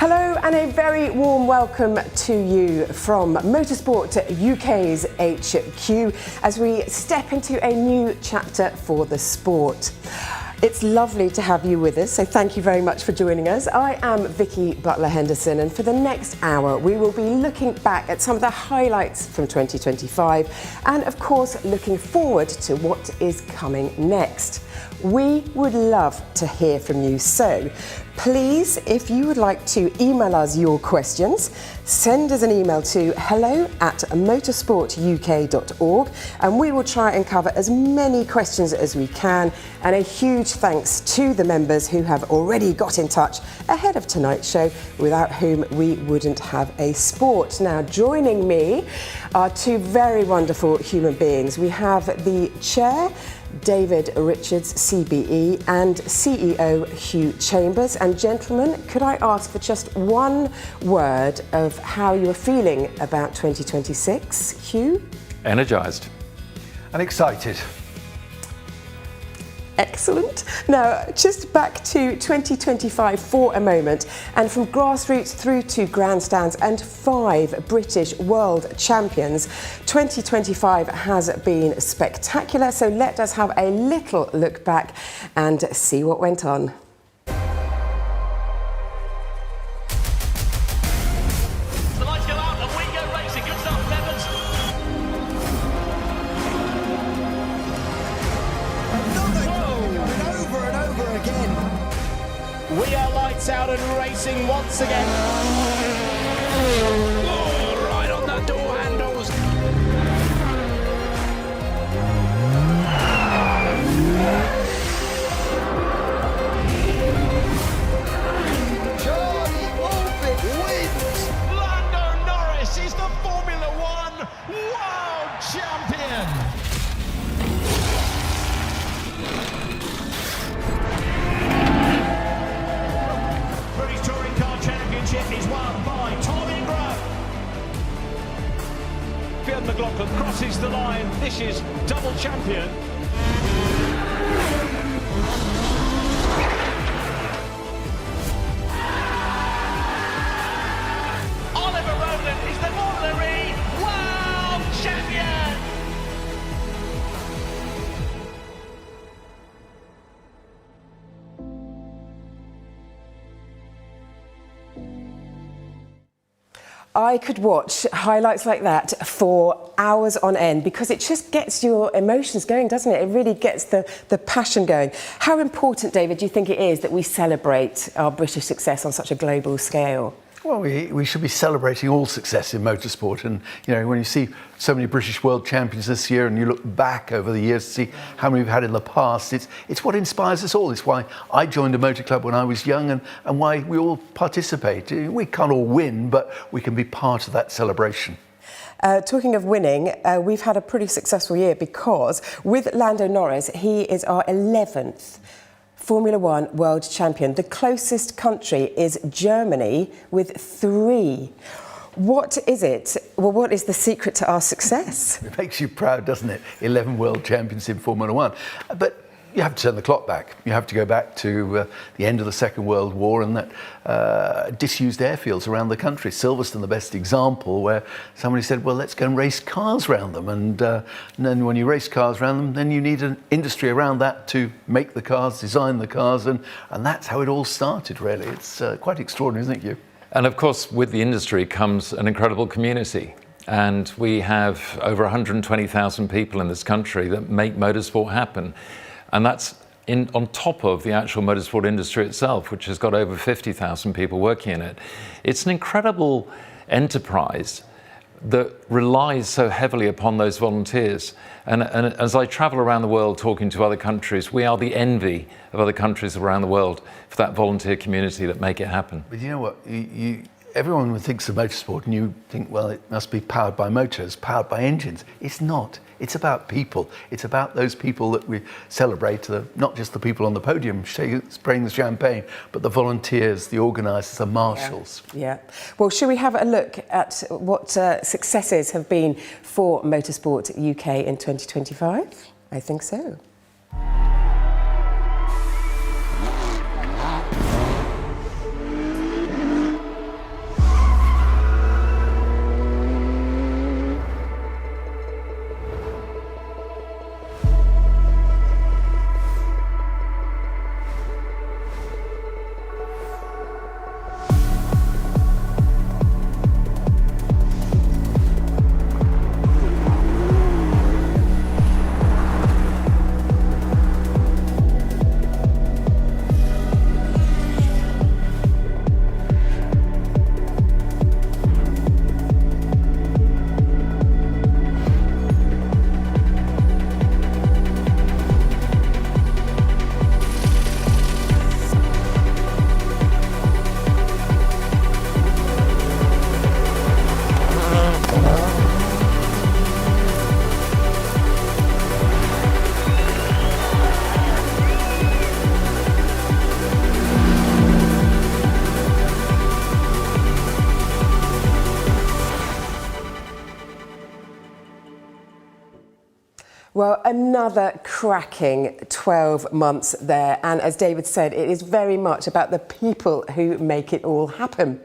Hello and a very warm welcome to you from Motorsport UK's HQ as we step into a new chapter for the sport. It's lovely to have you with us, so thank you very much for joining us. I am Vicki Butler-Henderson, and for the next hour we will be looking back at some of the highlights from 2025 and of course looking forward to what is coming next. We would love to hear from you, so please, if you would like to email us your questions, send us an email to hello@motorsportuk.org and we will try and cover as many questions as we can. And a huge thanks to the members who have already got in touch ahead of tonight's show, without whom we wouldn't have a sport. Now, joining me are two very wonderful human beings. We have the chair, David Richards CBE, and CEO Hugh Chambers. And gentlemen, could I ask for just one word of how you're feeling about 2026? Hugh? Energised. And excited. Excellent. Now, just back to 2025 for a moment, and from grassroots through to grandstands and 5 British world champions, 2025 has been spectacular. So let us have a little look back and see what went on. We are lights out and racing once again. Oh, right on the door handles. Charlie Wolfit wins. Lando Norris is the Formula One world champion. Is won by Tom Ingram. Field McLaughlin crosses the line. This is double champion. Oliver Rowland is the Formula E world champion. I could watch highlights like that for hours on end because it just gets your emotions going, doesn't it? It really gets the passion going. How important, David, do you think it is that we celebrate our British success on such a global scale? Well, we should be celebrating all success in motorsport. And, you know, when you see so many British world champions this year and you look back over the years to see how many we've had in the past, it's what inspires us all. It's why I joined a motor club when I was young and why we all participate. We can't all win, but we can be part of that celebration. Talking of winning, we've had a pretty successful year because with Lando Norris, he is our 11th Formula One world champion. The closest country is Germany with 3. What is it? Well, what is the secret to our success? It makes you proud, doesn't it? 11 world champions in Formula One. But you have to turn the clock back. You have to go back to the end of the Second World War and that disused airfields around the country. Silverstone, the best example, where somebody said, well, let's go and race cars around them. And then when you race cars around them, then you need an industry around that to make the cars, design the cars. And that's how it all started, really. It's quite extraordinary, isn't it, Hugh? And of course, with the industry comes an incredible community. And we have over 120,000 people in this country that make motorsport happen. And that's on top of the actual motorsport industry itself, which has got over 50,000 people working in it. It's an incredible enterprise that relies so heavily upon those volunteers. And as I travel around the world talking to other countries, we are the envy of other countries around the world for that volunteer community that make it happen. But you know what? Everyone thinks of motorsport and you think, well, it must be powered by motors, powered by engines. It's not. It's about people. It's about those people that we celebrate, not just the people on the podium spraying the champagne, but the volunteers, the organisers, the marshals. Yeah. Well, should we have a look at what successes have been for Motorsport UK in 2025? I think so. Well, another cracking 12 months there. And as David said, it is very much about the people who make it all happen.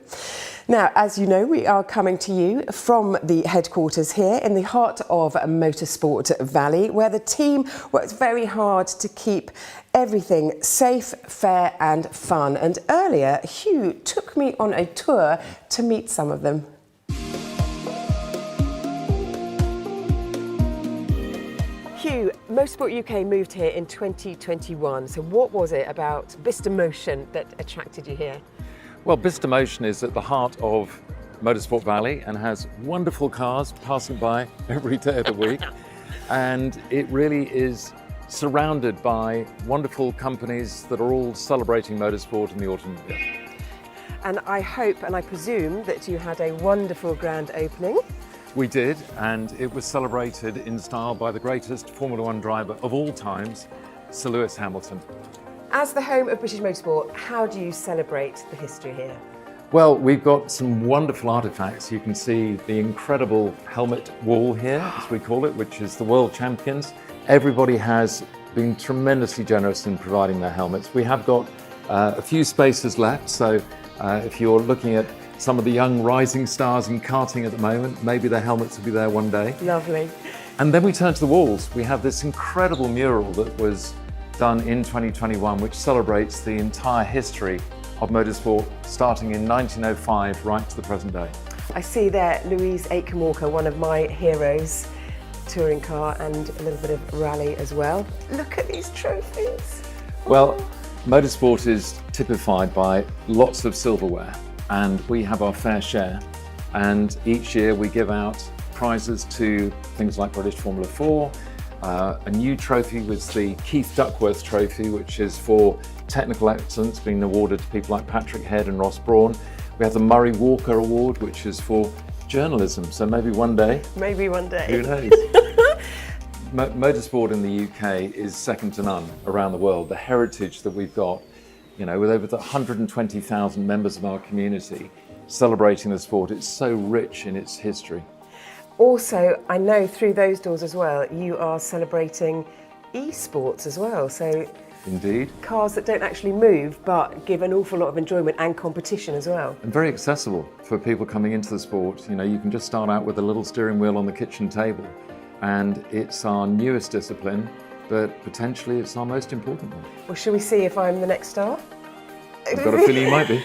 Now, as you know, we are coming to you from the headquarters here in the heart of Motorsport Valley, where the team works very hard to keep everything safe, fair and fun. And earlier, Hugh took me on a tour to meet some of them. Hugh, Motorsport UK moved here in 2021. So what was it about Bicester Motion that attracted you here? Well, Bicester Motion is at the heart of Motorsport Valley and has wonderful cars passing by every day of the week. And it really is surrounded by wonderful companies that are all celebrating motorsport in the automobile. And I hope and I presume that you had a wonderful grand opening. We did, and it was celebrated in style by the greatest Formula One driver of all times, Sir Lewis Hamilton. As the home of British Motorsport, how do you celebrate the history here? Well, we've got some wonderful artifacts. You can see the incredible helmet wall here, as we call it, which is the world champions. Everybody has been tremendously generous in providing their helmets. We have got a few spaces left, so if you're looking at some of the young rising stars in karting at the moment, maybe their helmets will be there one day. Lovely. And then we turn to the walls. We have this incredible mural that was done in 2021, which celebrates the entire history of motorsport, starting in 1905 right to the present day. I see there Louise Aitken-Walker, one of my heroes, touring car and a little bit of rally as well. Look at these trophies. Well, motorsport is typified by lots of silverware, and we have our fair share. And each year we give out prizes to things like British Formula 4. A new trophy was the Keith Duckworth Trophy, which is for technical excellence, being awarded to people like Patrick Head and Ross Brawn. We have the Murray Walker Award, which is for journalism, so maybe one day. Maybe one day. Who knows? Motorsport in the UK is second to none around the world. The heritage that we've got, you know, with over 120,000 members of our community celebrating the sport, it's so rich in its history. Also, I know through those doors as well, you are celebrating esports as well. So Indeed. Cars that don't actually move, but give an awful lot of enjoyment and competition as well. And very accessible for people coming into the sport. You know, you can just start out with a little steering wheel on the kitchen table, and it's our newest discipline, but potentially it's our most important one. Well, shall we see if I'm the next star? I've got a feeling you might be.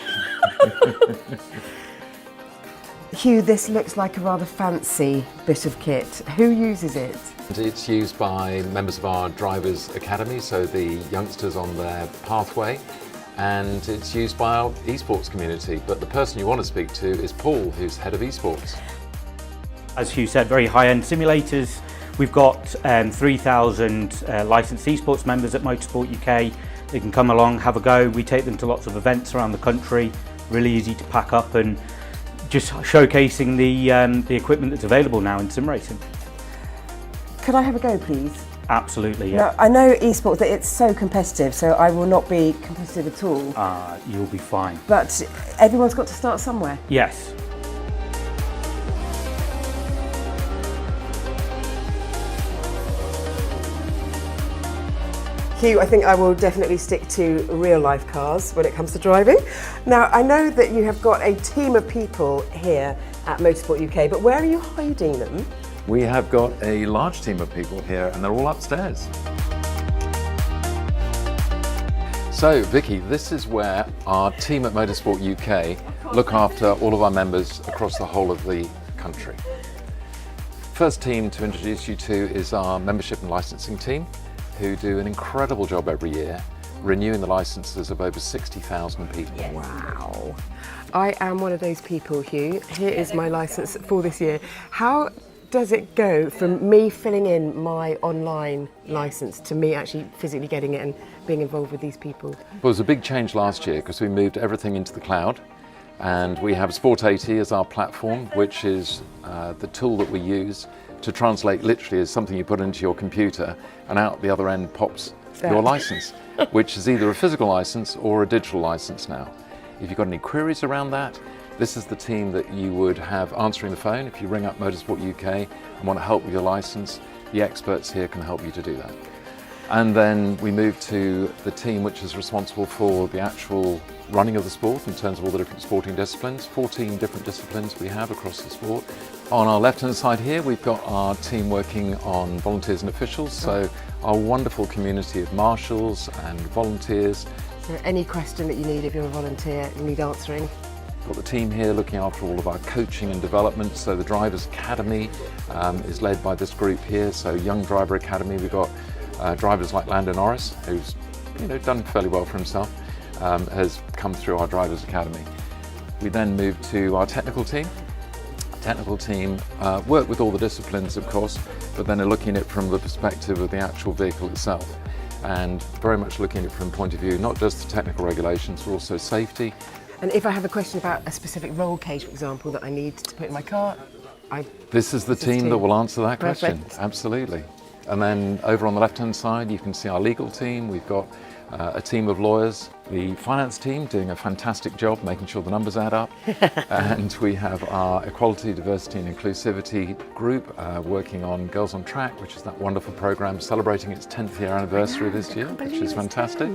Hugh, this looks like a rather fancy bit of kit. Who uses it? It's used by members of our Drivers Academy, so the youngsters on their pathway, and it's used by our esports community. But the person you want to speak to is Paul, who's head of esports. As Hugh said, very high-end simulators. We've got 3,000 licensed esports members at Motorsport UK. They can come along, have a go. We take them to lots of events around the country, really easy to pack up, and just showcasing the equipment that's available now in sim racing. Could I have a go, please? Absolutely, yeah. Now, I know esports, that it's so competitive, so I will not be competitive at all. You'll be fine. But everyone's got to start somewhere. Yes. Hugh, I think I will definitely stick to real-life cars when it comes to driving. Now, I know that you have got a team of people here at Motorsport UK, but where are you hiding them? We have got a large team of people here, and they're all upstairs. So, Vicki, this is where our team at Motorsport UK look after all of our members across the whole of the country. First team to introduce you to is our membership and licensing team, who do an incredible job every year, renewing the licenses of over 60,000 people. Yes. Wow. I am one of those people, Hugh. Here is my licence for this year. How does it go from me filling in my online licence to me actually physically getting it and being involved with these people? Well, it was a big change last year because we moved everything into the cloud, and we have Sport 80 as our platform, which is the tool that we use to translate literally as something you put into your computer, and out the other end pops your license, which is either a physical license or a digital license now. If you've got any queries around that, this is the team that you would have answering the phone if you ring up Motorsport UK and want to help with your license. the experts here can help you to do that. And then we move to the team which is responsible for the actual running of the sport in terms of all the different sporting disciplines. 14 different disciplines we have across the sport. On our left-hand side here, we've got our team working on volunteers and officials. So our wonderful community of marshals and volunteers. So any question that you need if you're a volunteer, you need answering. Got the team here looking after all of our coaching and development. So the Drivers Academy is led by this group here. So Young Driver Academy, we've got drivers like Lando Norris, who's done fairly well for himself, has come through our Drivers Academy. We then move to our technical team. Technical team work with all the disciplines, of course, but then are looking at it from the perspective of the actual vehicle itself, and very much looking at it from the point of view not just the technical regulations, but also safety. And if I have a question about a specific roll cage, for example, that I need to put in my car, This is the team that will answer that question. Perfect. Absolutely. And then over on the left-hand side, you can see our legal team. We've got a team of lawyers, the finance team doing a fantastic job making sure the numbers add up. And we have our equality, diversity and inclusivity group working on Girls on Track, which is that wonderful program celebrating its 10th year anniversary this year, which is fantastic.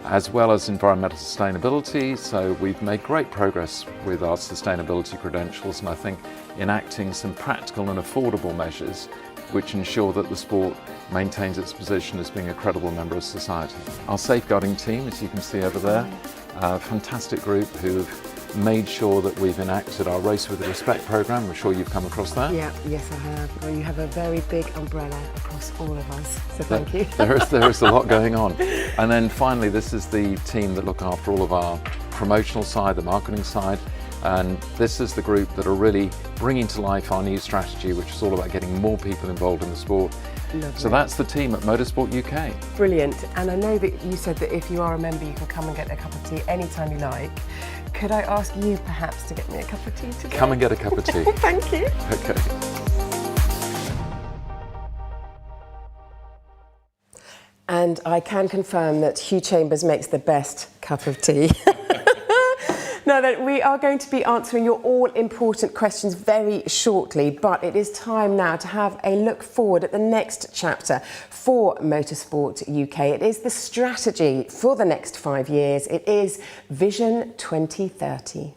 As well as environmental sustainability. So we've made great progress with our sustainability credentials, and I think enacting some practical and affordable measures which ensure that the sport maintains its position as being a credible member of society. Our safeguarding team, as you can see over there, a fantastic group who've made sure that we've enacted our Race with Respect programme. I'm sure you've come across that. Yeah, yes I have. Well, you have a very big umbrella across all of us, so thank you. There is a lot going on. And then finally, this is the team that look after all of our promotional side, the marketing side. And this is the group that are really bringing to life our new strategy, which is all about getting more people involved in the sport. Lovely. So that's the team at Motorsport UK. Brilliant. And I know that you said that if you are a member, you can come and get a cup of tea anytime you like. Could I ask you perhaps to get me a cup of tea today? Come and get a cup of tea. Thank you. Okay. And I can confirm that Hugh Chambers makes the best cup of tea. Now then, we are going to be answering your all-important questions very shortly, but it is time now to have a look forward at the next chapter for Motorsport UK. It is the strategy for the next 5 years. It is Vision 2030.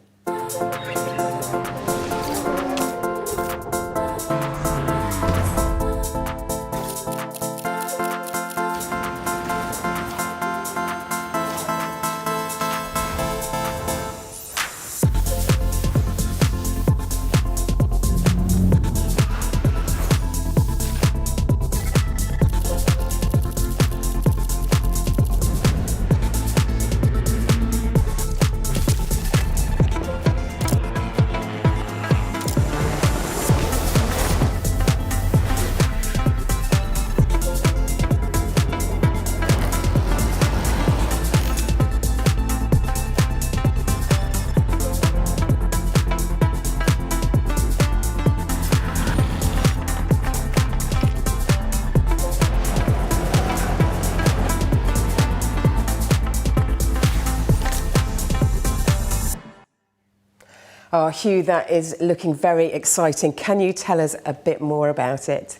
Oh, Hugh, that is looking very exciting. Can you tell us a bit more about it?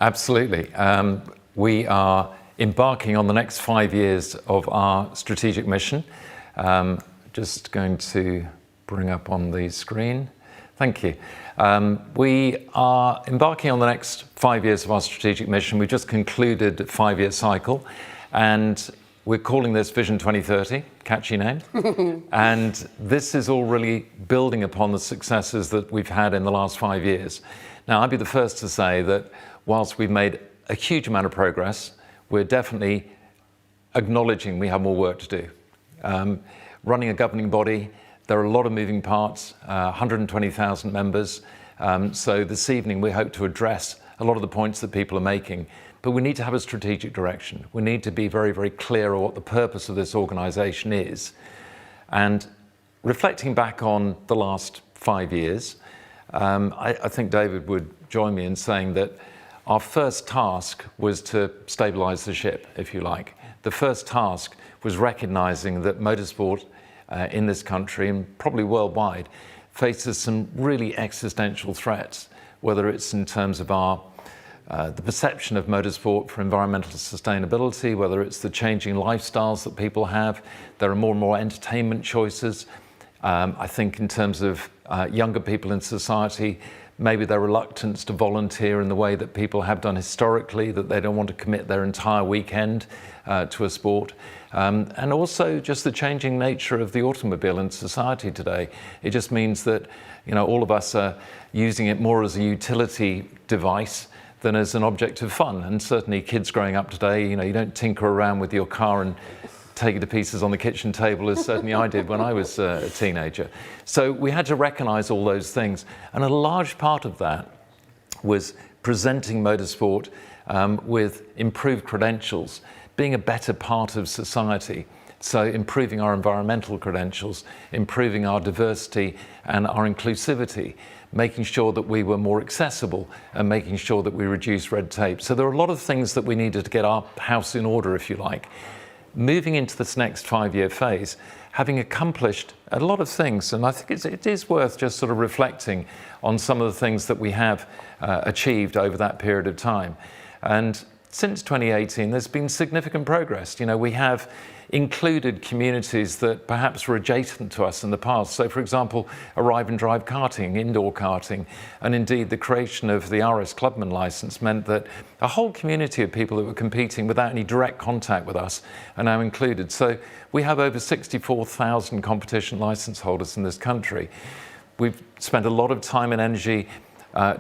Absolutely. We are embarking on the next 5 years of our strategic mission. Just going to bring up on the screen. Thank you. We are embarking on the next 5 years of our strategic mission. We've just concluded a 5-year cycle, and we're calling this Vision 2030, catchy name. And this is all really building upon the successes that we've had in the last 5 years. Now, I'd be the first to say that whilst we've made a huge amount of progress, we're definitely acknowledging we have more work to do. Running a governing body, there are a lot of moving parts, 120,000 members. So this evening we hope to address a lot of the points that people are making. But we need to have a strategic direction. We need to be very, very clear on what the purpose of this organisation is. And reflecting back on the last 5 years, I think David would join me in saying that our first task was to stabilise the ship, if you like. The first task was recognising that motorsport in this country, and probably worldwide, faces some really existential threats, whether it's in terms of our the perception of motorsport for environmental sustainability, whether it's the changing lifestyles that people have. There are more and more entertainment choices. I think in terms of younger people in society, maybe their reluctance to volunteer in the way that people have done historically, that they don't want to commit their entire weekend to a sport. And also just the changing nature of the automobile in society today. It just means that, you know, all of us are using it more as a utility device than as an object of fun. And certainly kids growing up today, you know, you don't tinker around with your car and take it to pieces on the kitchen table, as certainly I did when I was a teenager. So we had to recognise all those things. And a large part of that was presenting motorsport with improved credentials, being a better part of society. So improving our environmental credentials, improving our diversity and our inclusivity, making sure that we were more accessible and making sure that we reduced red tape. So there are a lot of things that we needed to get our house in order, if you like. Moving into this next 5-year phase, having accomplished a lot of things, and I think it is worth just sort of reflecting on some of the things that we have achieved over that period of time. And since 2018, there's been significant progress. You know, we have included communities that perhaps were adjacent to us in the past. So, for example, arrive and drive karting, indoor karting, and indeed the creation of the RS Clubman licence meant that a whole community of people that were competing without any direct contact with us are now included. So we have over 64,000 competition licence holders in this country. We've spent a lot of time and energy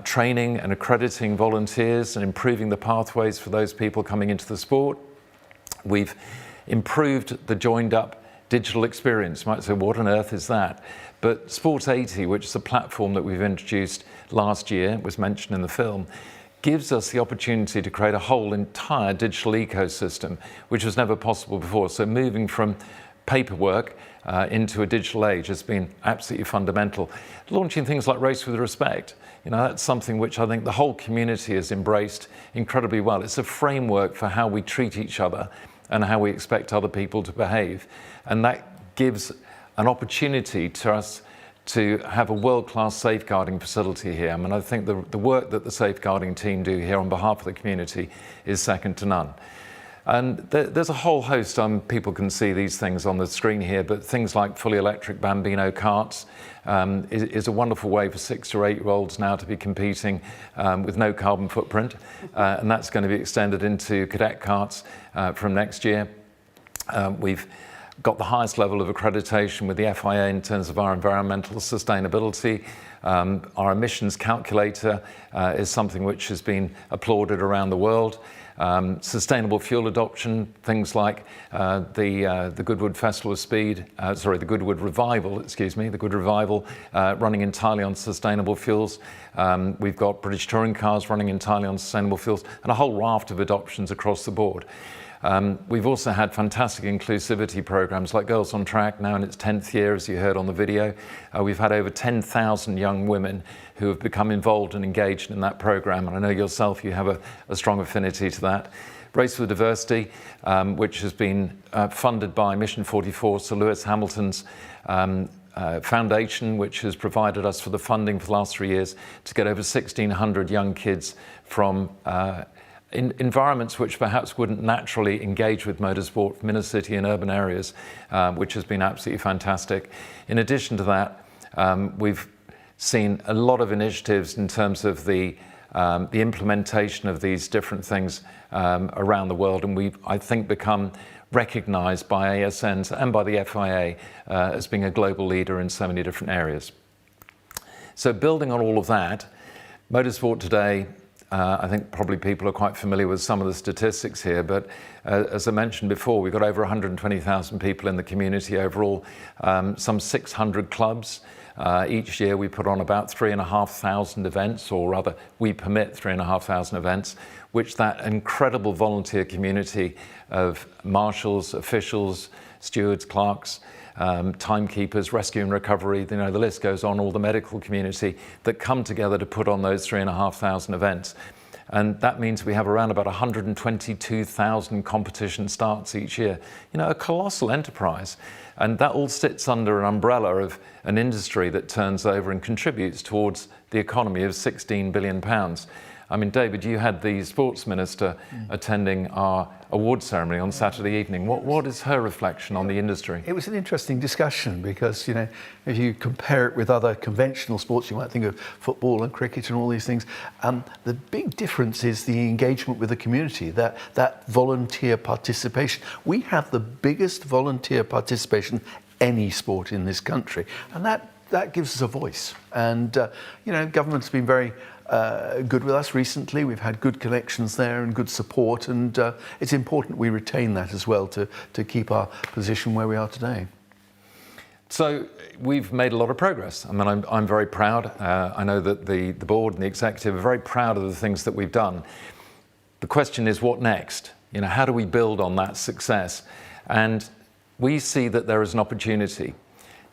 training and accrediting volunteers and improving the pathways for those people coming into the sport. We've improved the joined up digital experience. You might say, what on earth is that? But Sport 80, which is a platform that we've introduced last year, was mentioned in the film, gives us the opportunity to create a whole entire digital ecosystem, which was never possible before. So moving from paperwork into a digital age has been absolutely fundamental. Launching things like Race with Respect, you know, that's something which I think the whole community has embraced incredibly well. It's a framework for how we treat each other and how we expect other people to behave. And that gives an opportunity to us to have a world-class safeguarding facility here. I mean, I think the work that the safeguarding team do here on behalf of the community is second to none. And there's a whole host, people can see these things on the screen here, but things like fully electric Bambino karts is a wonderful way for 6 to 8-year-olds now to be competing with no carbon footprint. And that's going to be extended into cadet karts from next year. We've got the highest level of accreditation with the FIA in terms of our environmental sustainability. Our emissions calculator is something which has been applauded around the world. Sustainable fuel adoption, things like the Goodwood Festival of Speed, the Goodwood Revival, the Goodwood Revival running entirely on sustainable fuels. We've got British touring cars running entirely on sustainable fuels, and a whole raft of adoptions across the board. We've also had fantastic inclusivity programs like Girls on Track, now in its 10th year, as you heard on the video. We've had over 10,000 young women who have become involved and engaged in that program, and I know yourself, you have a strong affinity to that. Race for Diversity, which has been funded by Mission 44, Sir Lewis Hamilton's foundation, which has provided us for the funding for the last 3 years to get over 1,600 young kids from in environments which perhaps wouldn't naturally engage with motorsport from inner city and urban areas, which has been absolutely fantastic. In addition to that, we've seen a lot of initiatives in terms of the implementation of these different things around the world, and we've, I think, become recognised by ASNs and by the FIA as being a global leader in so many different areas. So building on all of that, motorsport today, I think probably people are quite familiar with some of the statistics here, but as I mentioned before, we've got over 120,000 people in the community overall, some 600 clubs. Each year we put on about 3,500 events, or rather we permit 3,500 events, which that incredible volunteer community of marshals, officials, stewards, clerks, timekeepers, rescue and recovery, you know, the list goes on, all the medical community that come together to put on those 3,500 events. And that means we have around about 122,000 competition starts each year. You know, a colossal enterprise. And that all sits under an umbrella of an industry that turns over and contributes towards the economy of £16 billion. I mean, David, you had the sports minister attending our award ceremony on Saturday evening. What is her reflection on the industry? It was an interesting discussion because, you know, if you compare it with other conventional sports, you might think of football and cricket and all these things. The big difference is the engagement with the community, that volunteer participation. We have the biggest volunteer participation any sport in this country, and that gives us a voice. And you know, government's been very good with us recently. We've had good connections there and good support, and it's important we retain that as well to keep our position where we are today. So we've made a lot of progress. I mean, I'm very proud. I know that the board and the executive are very proud of the things that we've done. The question is, what next? You know, how do we build on that success? And we see that there is an opportunity.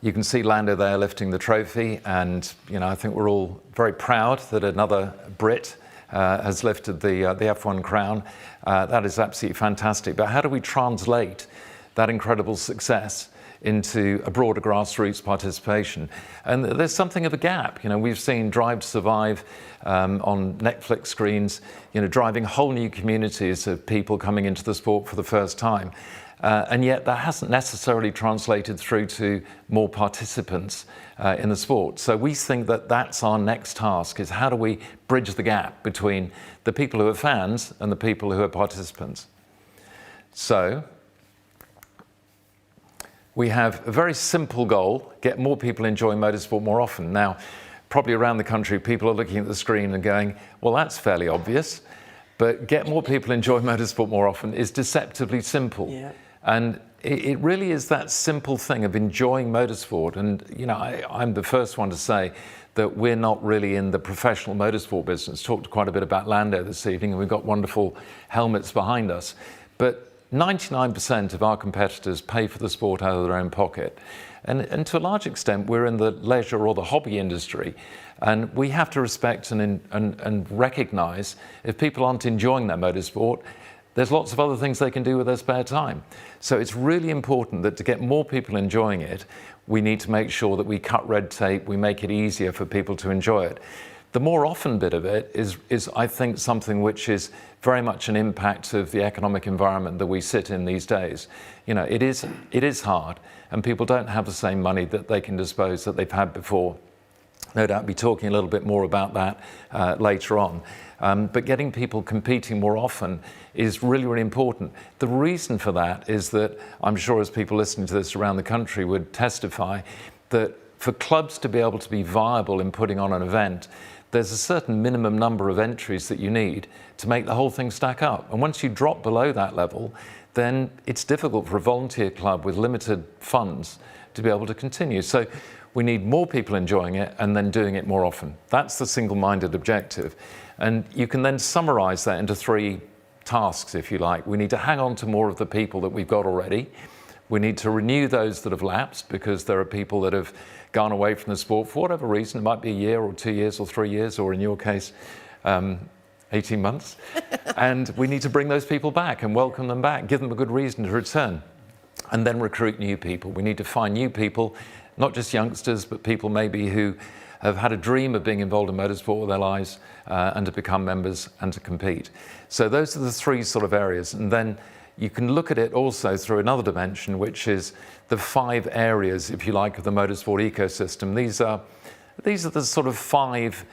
You can see Lando there lifting the trophy, and you know, I think we're all very proud that another Brit has lifted the F1 crown. That is absolutely fantastic. But how do we translate that incredible success into a broader grassroots participation? And there's something of a gap. You know, we've seen Drive to Survive on Netflix screens, you know, driving whole new communities of people coming into the sport for the first time. And yet that hasn't necessarily translated through to more participants in the sport. So we think that that's our next task, is how do we bridge the gap between the people who are fans and the people who are participants. So we have a very simple goal: get more people enjoying motorsport more often. Now, probably around the country, people are looking at the screen and going, well, that's fairly obvious. But get more people enjoy motorsport more often is deceptively simple. Yeah. And it really is that simple thing of enjoying motorsport. And, you know, I'm the first one to say that we're not really in the professional motorsport business. Talked quite a bit about Lando this evening, and we've got wonderful helmets behind us. But 99% of our competitors pay for the sport out of their own pocket. And to a large extent, we're in the leisure or the hobby industry. And we have to respect and recognise if people aren't enjoying their motorsport, there's lots of other things they can do with their spare time. So it's really important that to get more people enjoying it, we need to make sure that we cut red tape, we make it easier for people to enjoy it. The more often bit of it is I think, something which is very much an impact of the economic environment that we sit in these days. You know, it is hard, and people don't have the same money that they can dispose that they've had before. No doubt be talking a little bit more about that later on. But getting people competing more often is really, really important. The reason for that is that I'm sure, as people listening to this around the country would testify, that for clubs to be able to be viable in putting on an event, there's a certain minimum number of entries that you need to make the whole thing stack up. And once you drop below that level, then it's difficult for a volunteer club with limited funds to be able to continue. So we need more people enjoying it and then doing it more often. That's the single-minded objective. And you can then summarise that into 3 tasks, if you like. We need to hang on to more of the people that we've got already. We need to renew those that have lapsed, because there are people that have gone away from the sport for whatever reason. It might be a year or 2 years or 3 years, or in your case, 18 months. And we need to bring those people back and welcome them back, give them a good reason to return, and then recruit new people. We need to find new people, not just youngsters, but people maybe who have had a dream of being involved in motorsport all their lives, and to become members and to compete. So those are the 3 sort of areas. And then you can look at it also through another dimension, which is the 5 areas, if you like, of the motorsport ecosystem. These are the sort of 5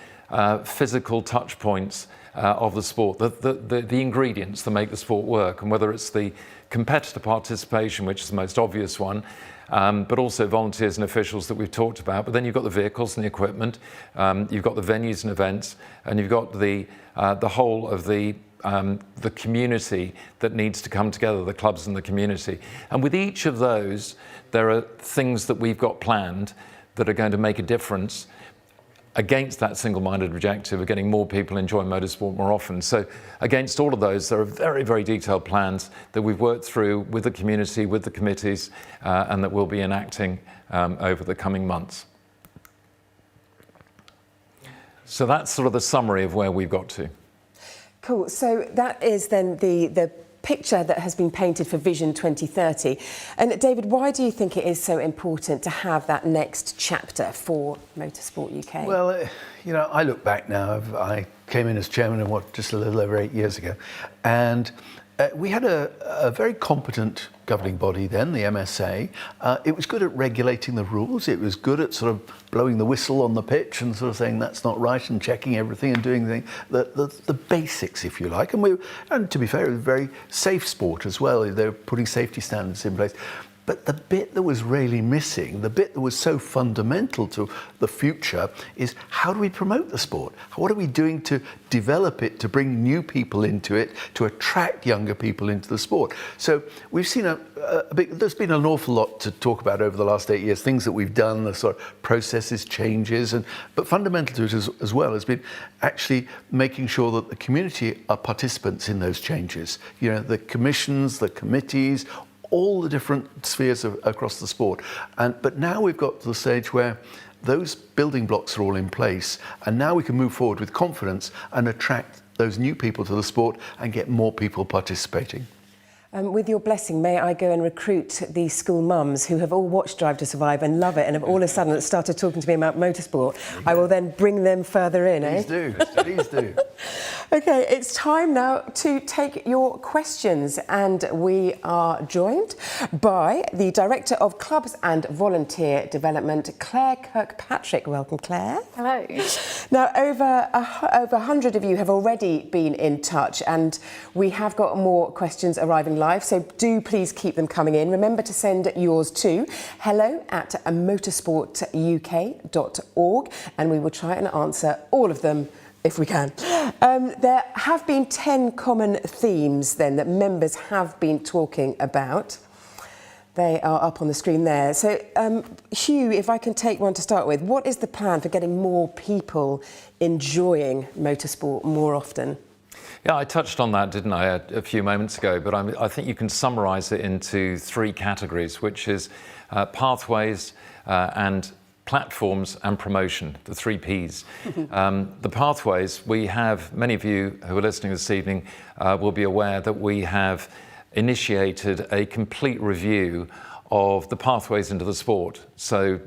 physical touch points of the sport, the ingredients that make the sport work. And whether it's the competitor participation, which is the most obvious one, but also volunteers and officials that we've talked about. But then you've got the vehicles and the equipment, you've got the venues and events, and you've got the whole of the community that needs to come together, the clubs and the community. And with each of those, there are things that we've got planned that are going to make a difference against that single-minded objective of getting more people enjoying motorsport more often. So against all of those, there are very, very detailed plans that we've worked through with the community, with the committees, and that we'll be enacting over the coming months. So that's sort of the summary of where we've got to. Cool. So that is then the picture that has been painted for Vision 2030. And David, why do you think it is so important to have that next chapter for Motorsport UK? Well, you know, I look back now. I came in as chairman just a little over 8 years ago, and we had a very competent governing body then, the MSA. It was good at regulating the rules. It was good at sort of blowing the whistle on the pitch and sort of saying that's not right and checking everything and doing the basics, if you like. And to be fair, it was a very safe sport as well. They were putting safety standards in place. But the bit that was really missing, the bit that was so fundamental to the future, is how do we promote the sport? What are we doing to develop it, to bring new people into it, to attract younger people into the sport? So we've seen there's been an awful lot to talk about over the last 8 years, things that we've done, the sort of processes, changes, but fundamental to it as well has been actually making sure that the community are participants in those changes. You know, the commissions, the committees, all the different spheres across the sport. But now we've got to the stage where those building blocks are all in place, and now we can move forward with confidence and attract those new people to the sport and get more people participating. With your blessing, may I go and recruit these school mums who have all watched Drive to Survive and love it and have all of a sudden started talking to me about motorsport? I will then bring them further in, Please do. OK, it's time now to take your questions, and we are joined by the Director of Clubs and Volunteer Development, Claire Kirkpatrick. Welcome, Claire. Hello. Now, over 100 of you have already been in touch, and we have got more questions arriving live, so do please keep them coming in. Remember to send yours to hello@motorsportuk.org, and we will try and answer all of them if we can. There have been 10 common themes then that members have been talking about. They are up on the screen there. So, Hugh, if I can take one to start with, what is the plan for getting more people enjoying motorsport more often? Yeah, I touched on that, didn't I, a few moments ago, but I think you can summarise it into 3 categories, which is pathways and platforms and promotion, the 3 Ps. The pathways, we have, many of you who are listening this evening will be aware that we have initiated a complete review of the pathways into the sport. So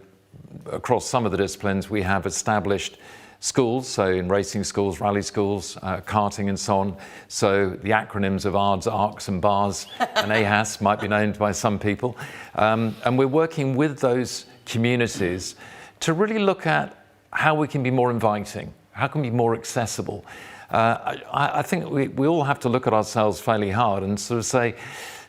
across some of the disciplines, we have established schools, so in racing schools, rally schools, karting and so on. So the acronyms of ARDS, ARCs and BARS and AHAS might be known by some people. And we're working with those communities to really look at how we can be more inviting, how can we be more accessible. I think we all have to look at ourselves fairly hard and sort of say,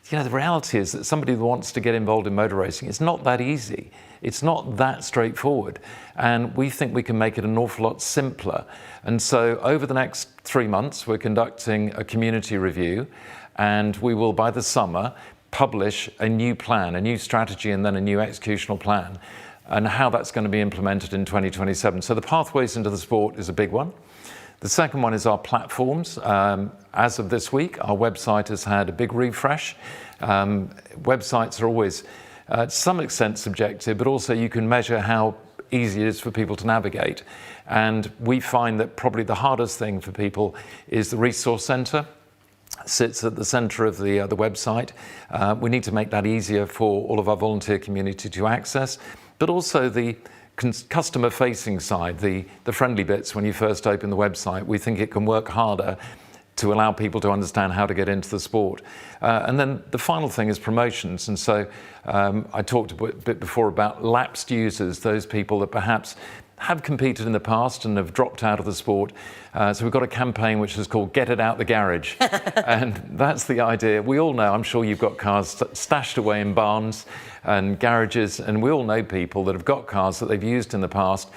you know, the reality is that somebody who wants to get involved in motor racing, it's not that easy. It's not that straightforward. And we think we can make it an awful lot simpler. And so over the next 3 months, we're conducting a community review, and we will, by the summer, publish a new plan, a new strategy, and then a new executional plan, and how that's going to be implemented in 2027. So the pathways into the sport is a big one. The second one is our platforms. As of this week, our website has had a big refresh. Websites are always, to some extent, subjective, but also you can measure how easy it is for people to navigate. And we find that probably the hardest thing for people is the resource centre. Sits at the centre of the website. We need to make that easier for all of our volunteer community to access, but also the customer-facing side, the friendly bits when you first open the website. We think it can work harder to allow people to understand how to get into the sport. And then the final thing is promotions. And so I talked a bit before about lapsed users, those people that perhaps have competed in the past and have dropped out of the sport. So we've got a campaign which is called Get It Out the Garage. And that's the idea. We all know, I'm sure you've got cars stashed away in barns and garages, and we all know people that have got cars that they've used in the past.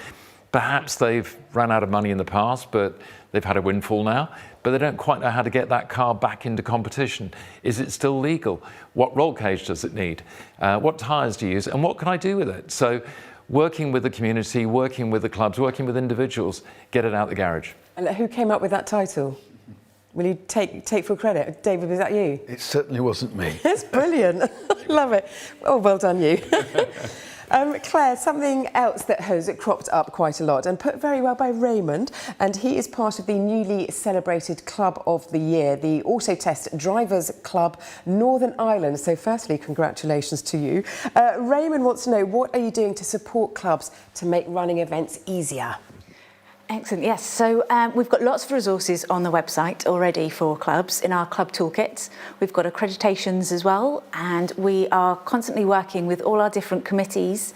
Perhaps they've run out of money in the past, but they've had a windfall now, but they don't quite know how to get that car back into competition. Is it still legal? What roll cage does it need? What tyres do you use? And what can I do with it? So working with the community, working with the clubs, working with individuals, get it out the garage. And who came up with that title? Will you take full credit? David, was that you? It certainly wasn't me. It's brilliant. Love it. Oh, well done, you. Claire, something else that has cropped up quite a lot and put very well by Raymond, and he is part of the newly celebrated Club of the Year, the Autotest Drivers Club Northern Ireland. So firstly, congratulations to you. Raymond wants to know, what are you doing to support clubs to make running events easier? Excellent, yes. So we've got lots of resources on the website already for clubs in our club toolkits. We've got accreditations as well, and we are constantly working with all our different committees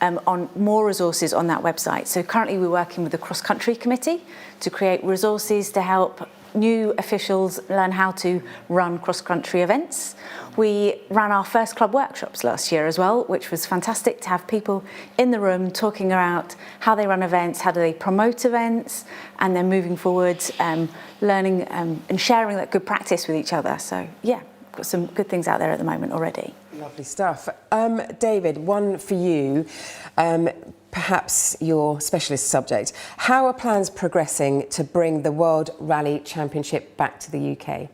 on more resources on that website. So currently we're working with the Cross Country Committee to create resources to help new officials learn how to run cross-country events. We ran our first club workshops last year as well, which was fantastic to have people in the room talking about how they run events, how do they promote events, and then moving forward, learning and sharing that good practice with each other. So yeah, got some good things out there at the moment already. Lovely stuff. David, one for you. Perhaps your specialist subject. How are plans progressing to bring the World Rally Championship back to the UK?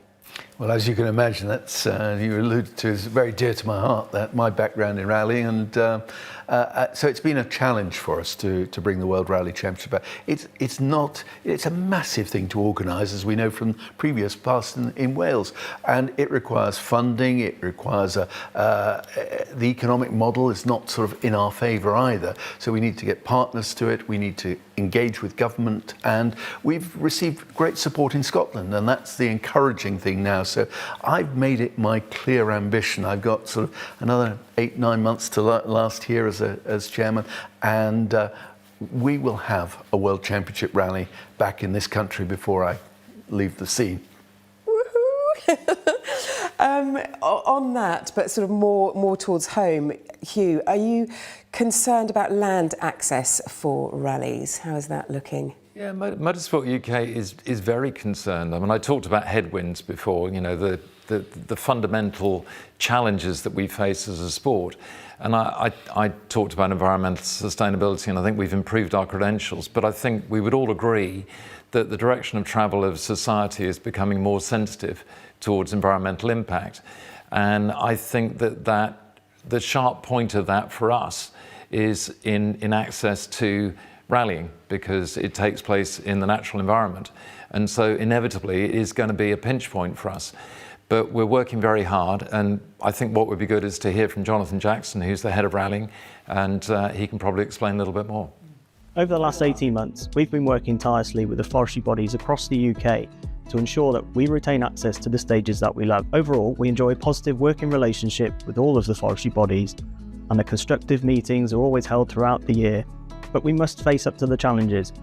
Well, as you can imagine, that's you alluded to, is very dear to my heart, that my background in rally, and so it's been a challenge for us to bring the World Rally Championship back. It's a massive thing to organise, as we know from previous past in Wales, and it requires funding. It requires the economic model is not sort of in our favour either. So we need to get partners to it. We need to engage with government, and we've received great support in Scotland, and that's the encouraging thing now. So I've made it my clear ambition. I've got sort of another 8-9 months to last here as chairman, and we will have a World Championship rally back in this country before I leave the scene. On that, but sort of more towards home, Hugh, are you concerned about land access for rallies? How is that looking? Yeah, Motorsport UK is very concerned. I mean, I talked about headwinds before, you know, the fundamental challenges that we face as a sport. And I talked about environmental sustainability, and I think we've improved our credentials, but I think we would all agree that the direction of travel of society is becoming more sensitive towards environmental impact. And I think that the sharp point of that for us is in access to rallying, because it takes place in the natural environment. And so inevitably it is going to be a pinch point for us. But we're working very hard, and I think what would be good is to hear from Jonathan Jackson, who's the head of rallying, and he can probably explain a little bit more. Over the last 18 months, we've been working tirelessly with the forestry bodies across the UK to ensure that we retain access to the stages that we love. Overall, we enjoy a positive working relationship with all of the forestry bodies, and the constructive meetings are always held throughout the year. But we must face up to the challenges,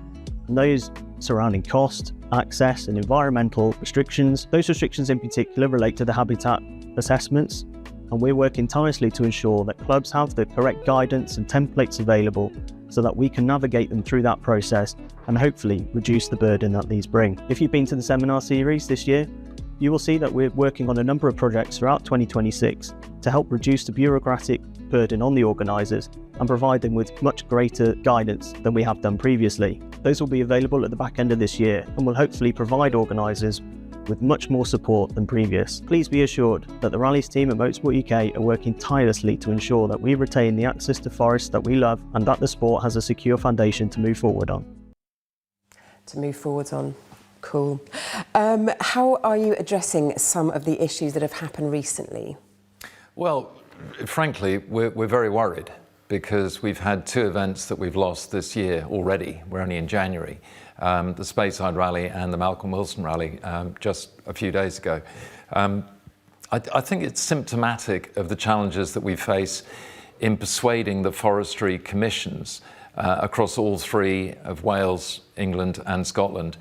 and those surrounding cost, access and environmental restrictions. Those restrictions in particular relate to the habitat assessments, and we're working tirelessly to ensure that clubs have the correct guidance and templates available so that we can navigate them through that process and hopefully reduce the burden that these bring. If you've been to the seminar series this year, you will see that we're working on a number of projects throughout 2026 to help reduce the bureaucratic burden on the organisers and provide them with much greater guidance than we have done previously. Those will be available at the back end of this year and will hopefully provide organisers with much more support than previous. Please be assured that the rallies team at Motorsport UK are working tirelessly to ensure that we retain the access to forests that we love and that the sport has a secure foundation to move forward on. Cool. How are you addressing some of the issues that have happened recently? Well, frankly, we're very worried, because we've had 2 events that we've lost this year already. We're only in January. The Speyside Rally and the Malcolm Wilson Rally just a few days ago. I think it's symptomatic of the challenges that we face in persuading the forestry commissions across all 3 of Wales, England and Scotland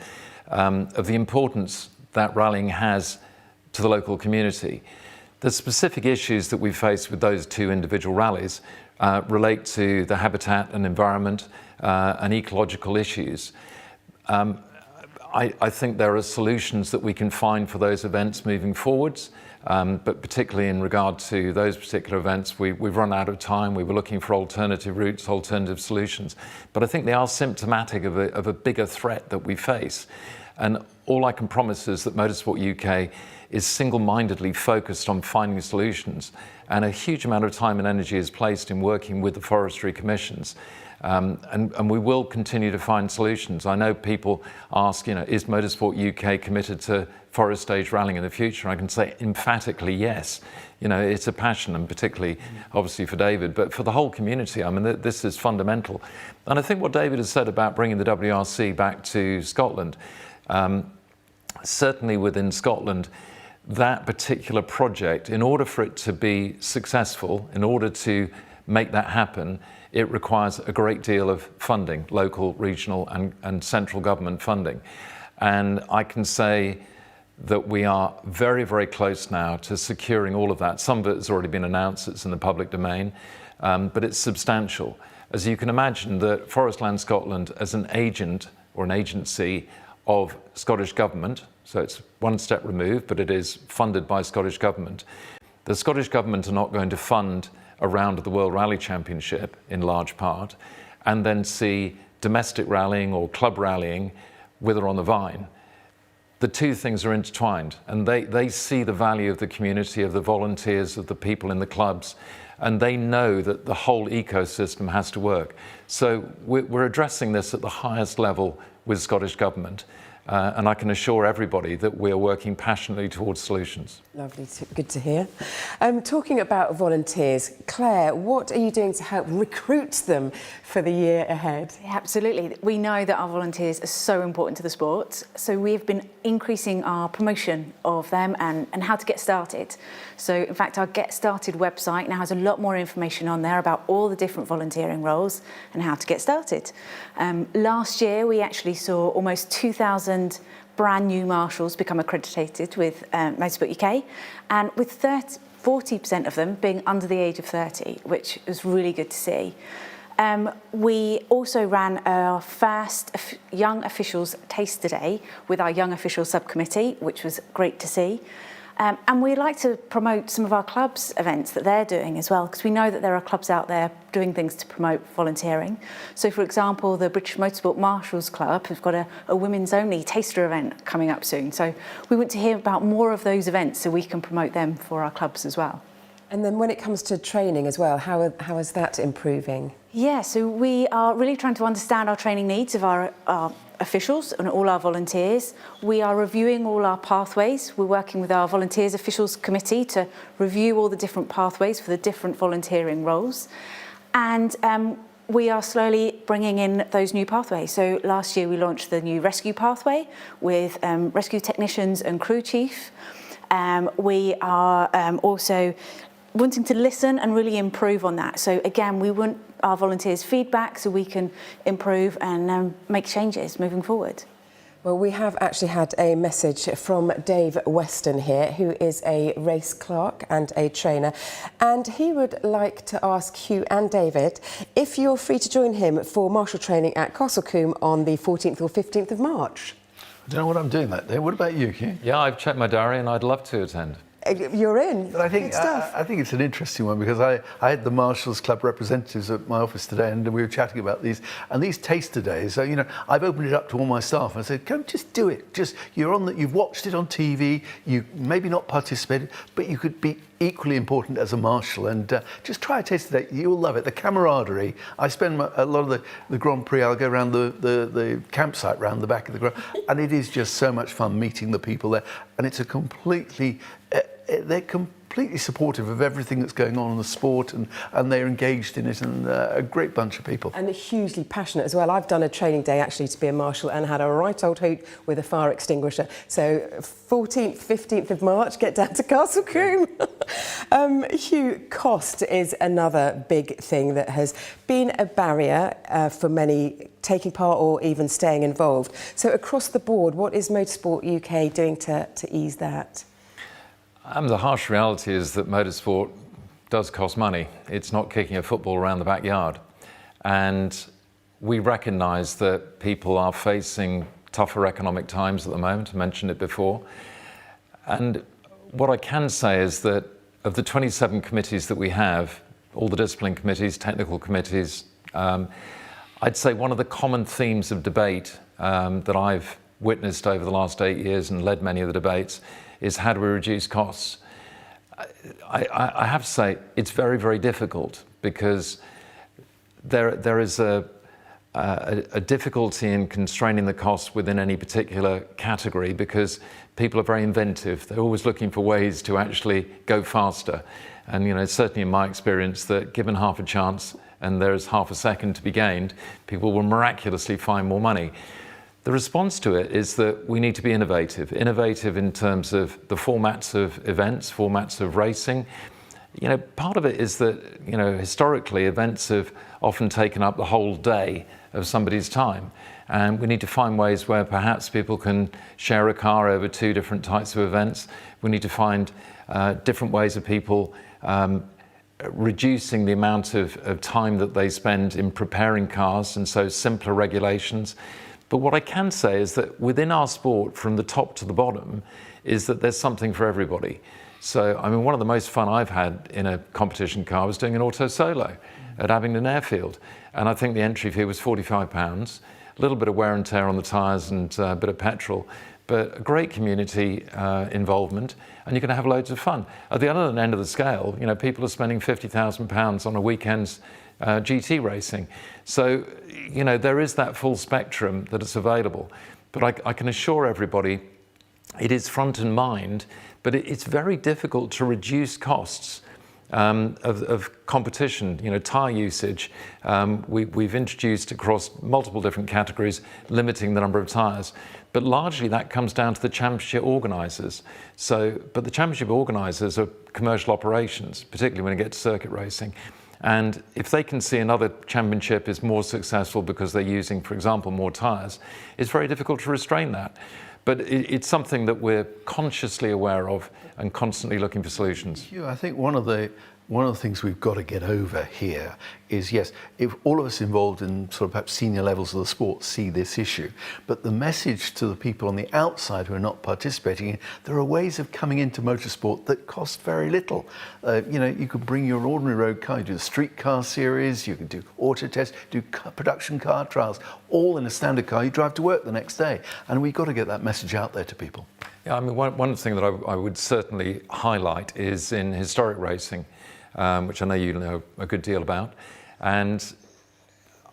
of the importance that rallying has to the local community. The specific issues that we face with those 2 individual rallies relate to the habitat and environment and ecological issues. I think there are solutions that we can find for those events moving forwards, but particularly in regard to those particular events, we've run out of time. We were looking for alternative routes, alternative solutions, but I think they are symptomatic of a bigger threat that we face. And all I can promise is that Motorsport UK is single-mindedly focused on finding solutions, and a huge amount of time and energy is placed in working with the forestry commissions. And we will continue to find solutions. I know people ask, is Motorsport UK committed to forest stage rallying in the future? I can say emphatically yes. It's a passion, and particularly obviously for David, but for the whole community. I mean, this is fundamental. And I think what David has said about bringing the WRC back to Scotland, certainly within Scotland, that particular project, in order for it to be successful, in order to make that happen, it requires a great deal of funding, local, regional and central government funding. And I can say that we are very, very close now to securing all of that. Some of it has already been announced, it's in the public domain, but it's substantial. As you can imagine, that Forestland Scotland, as an agent or an agency of Scottish Government, so it's one step removed, but it is funded by Scottish Government. The Scottish Government are not going to fund a round of the World Rally Championship in large part, and then see domestic rallying or club rallying wither on the vine. The two things are intertwined, and they see the value of the community, of the volunteers, of the people in the clubs, and they know that the whole ecosystem has to work. So we're addressing this at the highest level with Scottish Government. And I can assure everybody that we are working passionately towards solutions. Lovely, good to hear. Talking about volunteers, Claire, what are you doing to help recruit them for the year ahead? Yeah, absolutely. We know that our volunteers are so important to the sport, so we've been increasing our promotion of them and how to get started. So in fact, our Get Started website now has a lot more information on there about all the different volunteering roles and how to get started. Last year, we actually saw almost 2,000 brand new marshals become accredited with Motorsport UK, and with 40% of them being under the age of 30, which is really good to see. We also ran our first Young Officials Taster Day with our Young Officials Subcommittee, which was great to see. And we like to promote some of our clubs' events that they're doing as well, because we know that there are clubs out there doing things to promote volunteering. So, for example, the British Motorsport Marshals Club have got a women's-only taster event coming up soon. So we want to hear about more of those events so we can promote them for our clubs as well. And then when it comes to training as well, how is that improving? Yeah, so we are really trying to understand our training needs of our officials and all our volunteers. We are reviewing all our pathways. We're working with our Volunteers Officials Committee to review all the different pathways for the different volunteering roles. And we are slowly bringing in those new pathways. So last year we launched the new rescue pathway with rescue technicians and crew chief. We are also wanting to listen and really improve on that. So again, we want our volunteers' feedback so we can improve and make changes moving forward. Well, we have actually had a message from Dave Weston here, who is a race clerk and a trainer, and he would like to ask Hugh and David if you're free to join him for martial training at Castlecombe on the 14th or 15th of March. I don't know what I'm doing that day. What about you, Hugh? Yeah, I've checked my diary and I'd love to attend. You're in. But I think Good stuff. I think it's an interesting one, because I had the Marshals Club representatives at my office today, and we were chatting about these taster days. So I've opened it up to all my staff and I said, "Come, just do it. Just you've watched it on TV. You maybe not participated, but you could be equally important as a marshal, and just try a taster day. You'll love it. The camaraderie. I spend a lot of the Grand Prix. I'll go around the campsite round the back of the ground, and it is just so much fun meeting the people there. And it's a completely they're completely supportive of everything that's going on in the sport, and they're engaged in it, and a great bunch of people. And hugely passionate as well. I've done a training day actually to be a marshal and had a right old hoot with a fire extinguisher. So 14th, 15th of March, get down to Castlecombe. Hugh, cost is another big thing that has been a barrier for many taking part or even staying involved. So across the board, what is Motorsport UK doing to ease that? The harsh reality is that motorsport does cost money. It's not kicking a football around the backyard. And we recognise that people are facing tougher economic times at the moment. I mentioned it before. And what I can say is that of the 27 committees that we have, all the discipline committees, technical committees, I'd say one of the common themes of debate that I've witnessed over the last 8 years and led many of the debates is how do we reduce costs? I have to say it's very, very difficult, because there is a difficulty in constraining the costs within any particular category, because people are very inventive. They're always looking for ways to actually go faster. And you know, certainly in my experience, that given half a chance and there's half a second to be gained, people will miraculously find more money. The response to it is that we need to be innovative in terms of the formats of events, formats of racing. You know, part of it is that, you know, historically events have often taken up the whole day of somebody's time. And we need to find ways where perhaps people can share a car over 2 different types of events. We need to find different ways of people reducing the amount of time that they spend in preparing cars, and so simpler regulations. But what I can say is that within our sport, from the top to the bottom, is that there's something for everybody. So, I mean, one of the most fun I've had in a competition car was doing an auto solo at Abingdon Airfield. And I think the entry fee was £45, a little bit of wear and tear on the tyres and a bit of petrol, but a great community involvement, and you're going to have loads of fun. At the other end of the scale, you know, people are spending £50,000 on a weekend's GT racing. So, you know, there is that full spectrum that is available. But I can assure everybody it is front in mind, but it's very difficult to reduce costs of competition. You know, tyre usage, we've introduced across multiple different categories, limiting the number of tyres. But largely that comes down to the championship organisers. But the championship organisers are commercial operations, particularly when it gets to circuit racing. And if they can see another championship is more successful because they're using, for example, more tyres, it's very difficult to restrain that. But it's something that we're consciously aware of and constantly looking for solutions. Hugh, I think one of the things we've got to get over here is, yes, if all of us involved in sort of perhaps senior levels of the sport see this issue, but the message to the people on the outside who are not participating, there are ways of coming into motorsport that cost very little. You know, you could bring your ordinary road car, you do the street car series, you can do auto tests, do production car trials, all in a standard car. You drive to work the next day, and we've got to get that message out there to people. Yeah, I mean, one thing that I would certainly highlight is in historic racing, which I know you know a good deal about. And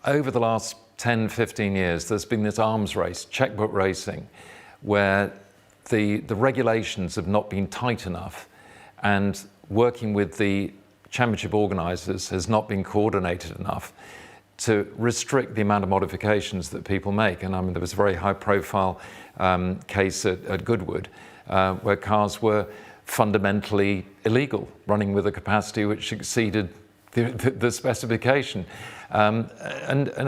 over the last 10, 15 years, there's been this arms race, checkbook racing, where the regulations have not been tight enough, and working with the championship organisers has not been coordinated enough to restrict the amount of modifications that people make. And I mean, there was a very high profile case at Goodwood where cars were fundamentally illegal, running with a capacity which exceeded the specification. And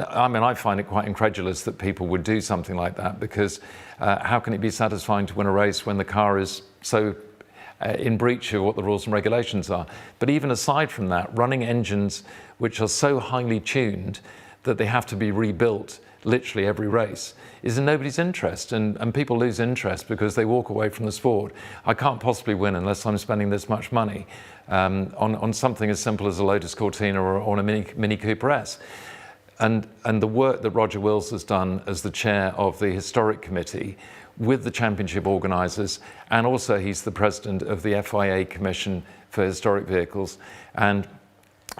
I mean, I find it quite incredulous that people would do something like that, because how can it be satisfying to win a race when the car is so in breach of what the rules and regulations are? But even aside from that, running engines which are so highly tuned that they have to be rebuilt literally every race is in nobody's interest, and people lose interest because they walk away from the sport. I can't possibly win unless I'm spending this much money on something as simple as a Lotus Cortina or on a Mini Cooper S. And the work that Roger Wills has done as the chair of the Historic Committee with the championship organisers, and also he's the president of the FIA Commission for Historic Vehicles, and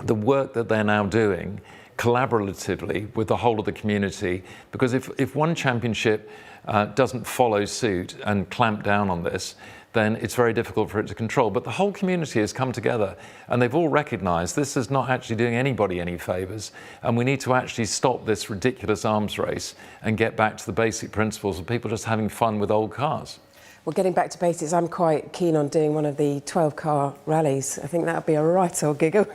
the work that they're now doing collaboratively with the whole of the community, because if one championship doesn't follow suit and clamp down on this, then it's very difficult for it to control. But the whole community has come together, and they've all recognised this is not actually doing anybody any favours, and we need to actually stop this ridiculous arms race and get back to the basic principles of people just having fun with old cars. Well, getting back to basics, I'm quite keen on doing one of the 12-car rallies. I think that would be a right old giggle.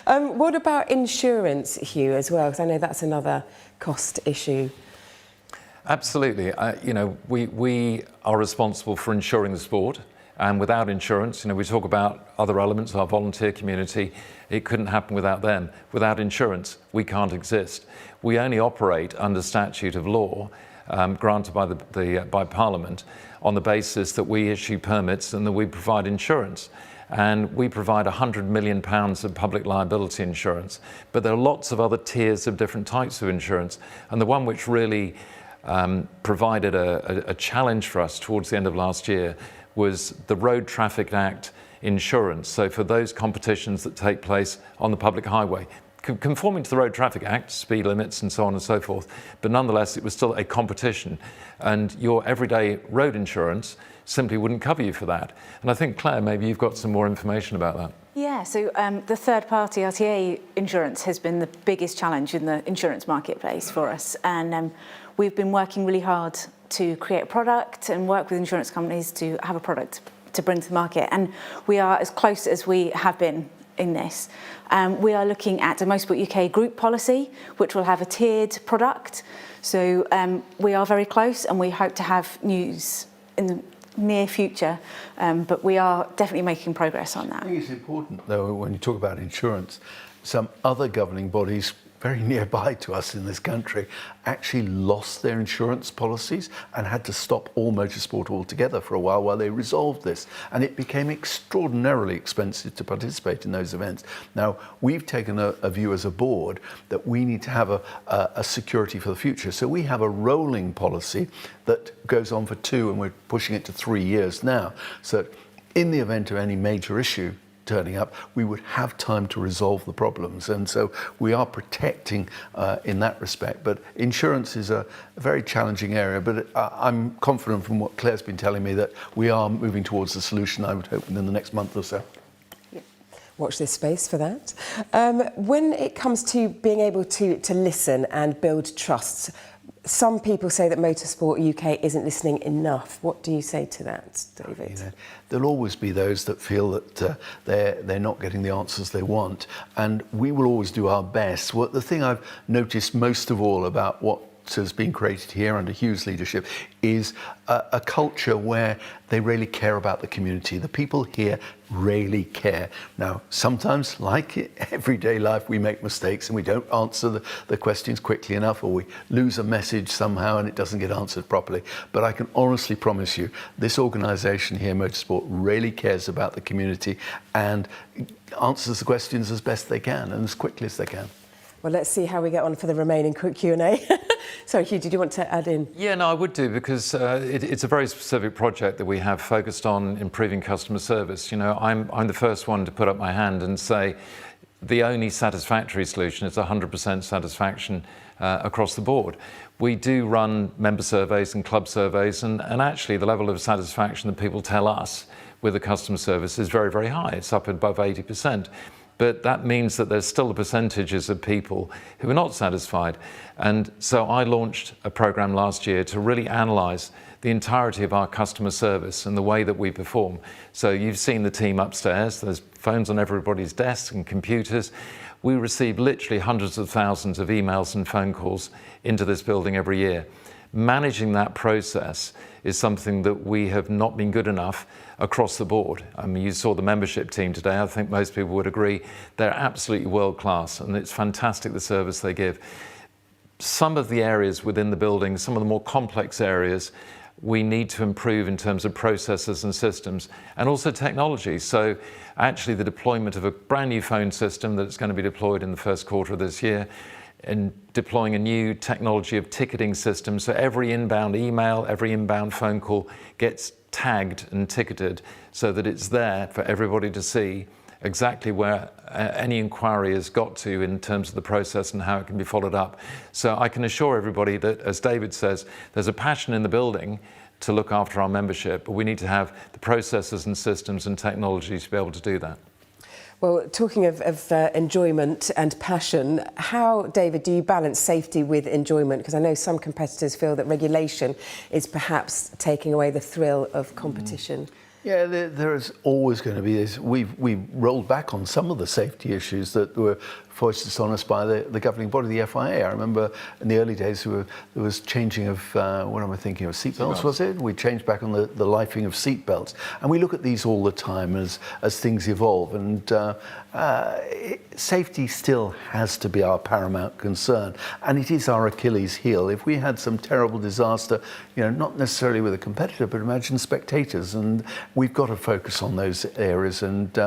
What about insurance, Hugh, as well? Because I know that's another cost issue. Absolutely. You know, we are responsible for insuring the sport, and without insurance, you know, we talk about other elements of our volunteer community. It couldn't happen without them. Without insurance, we can't exist. We only operate under statute of law granted by Parliament on the basis that we issue permits and that we provide insurance. And we provide £100 million of public liability insurance. But there are lots of other tiers of different types of insurance. And the one which really provided a challenge for us towards the end of last year was the Road Traffic Act insurance. So for those competitions that take place on the public highway, conforming to the Road Traffic Act, speed limits and so on and so forth, but nonetheless it was still a competition, and your everyday road insurance simply wouldn't cover you for that. And I think, Claire, maybe you've got some more information about that. Yeah, so the third-party RTA insurance has been the biggest challenge in the insurance marketplace for us, and we've been working really hard to create a product and work with insurance companies to have a product to bring to the market, and we are as close as we have been in this. We are looking at a Motorsport UK group policy, which will have a tiered product. So we are very close, and we hope to have news in the near future, but we are definitely making progress on that. I think it's important, though, when you talk about insurance, some other governing bodies very nearby to us in this country actually lost their insurance policies and had to stop all motorsport altogether for a while they resolved this. And it became extraordinarily expensive to participate in those events. Now, we've taken a view as a board that we need to have a security for the future. So we have a rolling policy that goes on for 2, and we're pushing it to 3 years now. So in the event of any major issue turning up, we would have time to resolve the problems, and so we are protecting in that respect. But insurance is a very challenging area, but I'm confident from what Claire's been telling me that we are moving towards a solution, I would hope, within the next month or so. Watch this space for that. When it comes to being able to listen and build trust, some people say that Motorsport UK isn't listening enough. What do you say to that, David? You know, there'll always be those that feel that they're not getting the answers they want, and we will always do our best. The thing I've noticed most of all about what has been created here under Hugh's leadership is a culture where they really care about the community. The people here really care. Now, sometimes, like everyday life, we make mistakes and we don't answer the questions quickly enough, or we lose a message somehow and it doesn't get answered properly. But I can honestly promise you, this organisation here, Motorsport, really cares about the community and answers the questions as best they can and as quickly as they can. Well, let's see how we get on for the remaining quick Q&A. Sorry, Hugh, did you want to add in? Yeah, no, I would do, because it's a very specific project that we have focused on improving customer service. You know, I'm the first one to put up my hand and say the only satisfactory solution is 100% satisfaction across the board. We do run member surveys and club surveys, and actually the level of satisfaction that people tell us with the customer service is very, very high. It's up above 80%. But that means that there's still the percentages of people who are not satisfied. And so I launched a program last year to really analyse the entirety of our customer service and the way that we perform. So you've seen the team upstairs. There's phones on everybody's desks and computers. We receive literally hundreds of thousands of emails and phone calls into this building every year. Managing that process is something that we have not been good enough across the board. I mean, you saw the membership team today. I think most people would agree they're absolutely world class, and it's fantastic the service they give. Some of the areas within the building, some of the more complex areas, we need to improve in terms of processes and systems, and also technology. So actually the deployment of a brand new phone system that's going to be deployed in the first quarter of this year, and deploying a new technology of ticketing system, so every inbound email, every inbound phone call gets tagged and ticketed so that it's there for everybody to see exactly where any inquiry has got to in terms of the process and how it can be followed up. So I can assure everybody that, as David says, there's a passion in the building to look after our membership, but we need to have the processes and systems and technology to be able to do that. Well, talking of enjoyment and passion, how, David, do you balance safety with enjoyment? Because I know some competitors feel that regulation is perhaps taking away the thrill of competition. Yeah, there is always going to be this. We've rolled back on some of the safety issues that were foisted on us by the governing body, the FIA. I remember in the early days there was changing of, what am I thinking of, seatbelts, was it? We changed back on the lifing of seatbelts. And we look at these all the time as things evolve, and safety still has to be our paramount concern, and it is our Achilles heel. If we had some terrible disaster, you know, not necessarily with a competitor, but imagine spectators, and we've got to focus on those areas, and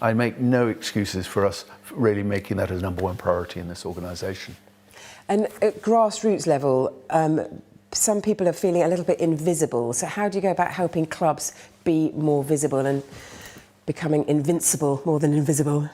I make no excuses for us really making that a number one priority in this organisation. And at grassroots level, some people are feeling a little bit invisible. So how do you go about helping clubs be more visible and becoming invincible more than invisible?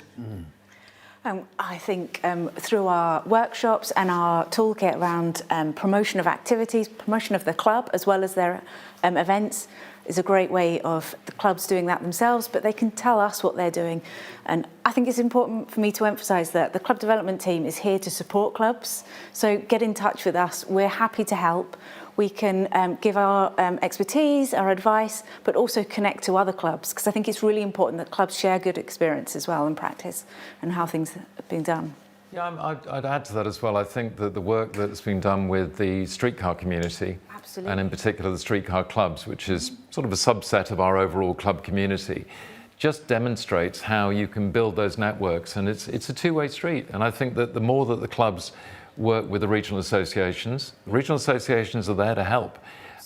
I think through our workshops and our toolkit around promotion of activities, promotion of the club, as well as their events, is a great way of the clubs doing that themselves, but they can tell us what they're doing. And I think it's important for me to emphasise that the club development team is here to support clubs. So get in touch with us. We're happy to help. We can give our expertise, our advice, but also connect to other clubs, because I think it's really important that clubs share good experience as well and practice and how things have been done. Yeah, I'd add to that as well. I think that the work that's been done with the streetcar community, Absolutely. and in particular the streetcar clubs, which is sort of a subset of our overall club community, just demonstrates how you can build those networks, and it's a two-way street. And I think that the more that the clubs work with the regional associations are there to help.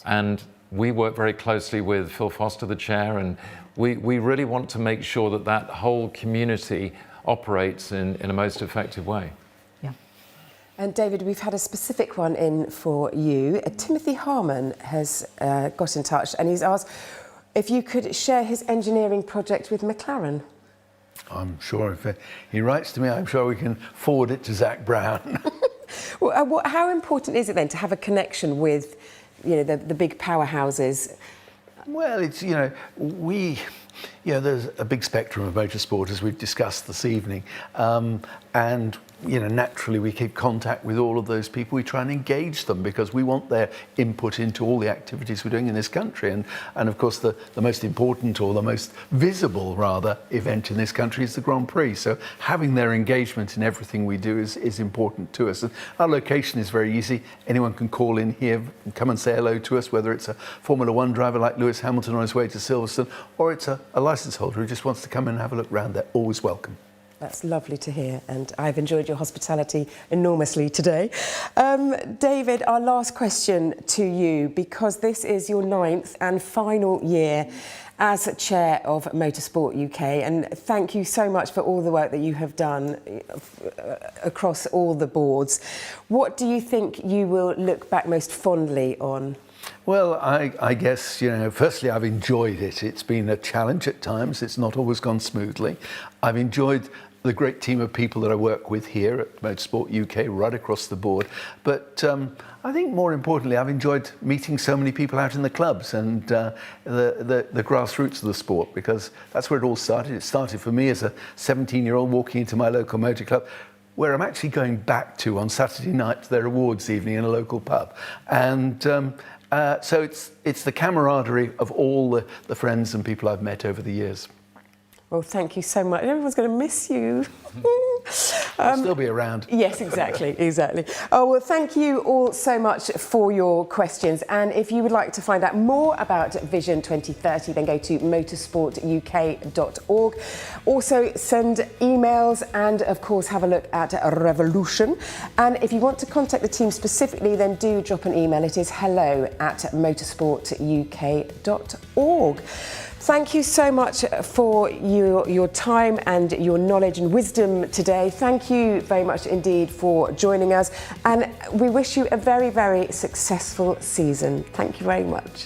And we work very closely with Phil Foster, the chair, and we really want to make sure that that whole community operates in a most effective way. Yeah. And David, we've had a specific one in for you. Timothy Harmon has got in touch and he's asked if you could share his engineering project with McLaren. I'm sure if he writes to me, I'm sure we can forward it to Zach Brown. Well, how important is it then to have a connection with, the big powerhouses? Well, it's, there's a big spectrum of motorsport, as we've discussed this evening. And, naturally we keep contact with all of those people. We try and engage them because we want their input into all the activities we're doing in this country. And of course, the most important, or the most visible, rather, event in this country is the Grand Prix. So having their engagement in everything we do is important to us. And our location is very easy. Anyone can call in here and come and say hello to us, whether it's a Formula One driver like Lewis Hamilton on his way to Silverstone, or it's a licence holder who just wants to come in and have a look round. They're always welcome. That's lovely to hear, and I've enjoyed your hospitality enormously today. David, our last question to you, because this is your 9th and final year as chair of Motorsport UK, and thank you so much for all the work that you have done across all the boards. What do you think you will look back most fondly on? Well, I guess, firstly, I've enjoyed it. It's been a challenge at times. It's not always gone smoothly. I've enjoyed the great team of people that I work with here at Motorsport UK, right across the board. But I think more importantly, I've enjoyed meeting so many people out in the clubs and the grassroots of the sport, because that's where it all started. It started for me as a 17-year-old walking into my local motor club, where I'm actually going back to on Saturday night to their awards evening in a local pub. And so it's the camaraderie of all the friends and people I've met over the years. Well, thank you so much. Everyone's going to miss you. I'll still be around. Yes, exactly. Oh, well, thank you all so much for your questions. And if you would like to find out more about Vision 2030, then go to motorsportuk.org. Also, send emails and, of course, have a look at Revolution. And if you want to contact the team specifically, then do drop an email. It is hello@motorsportuk.org. Thank you so much for your time and your knowledge and wisdom today. Thank you very much indeed for joining us. And we wish you a very, very successful season. Thank you very much.